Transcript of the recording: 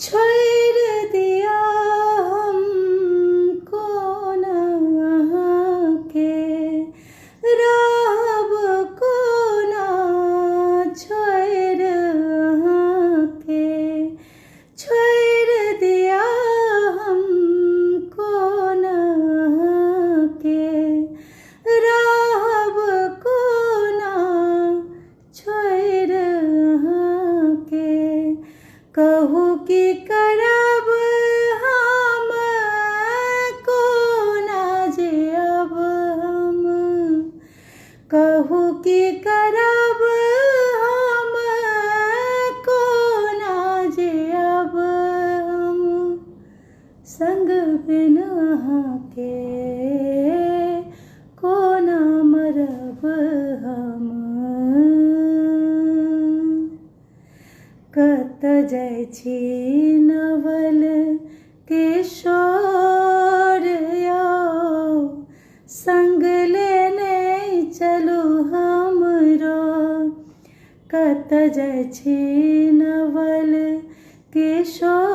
छोड़ दिया हमको ना के रब को ना छोड़ के छोड़ दिया हमको ना के रब को ना छोड़ के कहू कि करब हम को ना जे अब हम कहू कि करब हम को ना जे अब हम संग बिना के को ना मरब हम कत जाइ छी नवल किशोर यौ संग लेने चलू हमरो कत जाइ छी नवल किशोर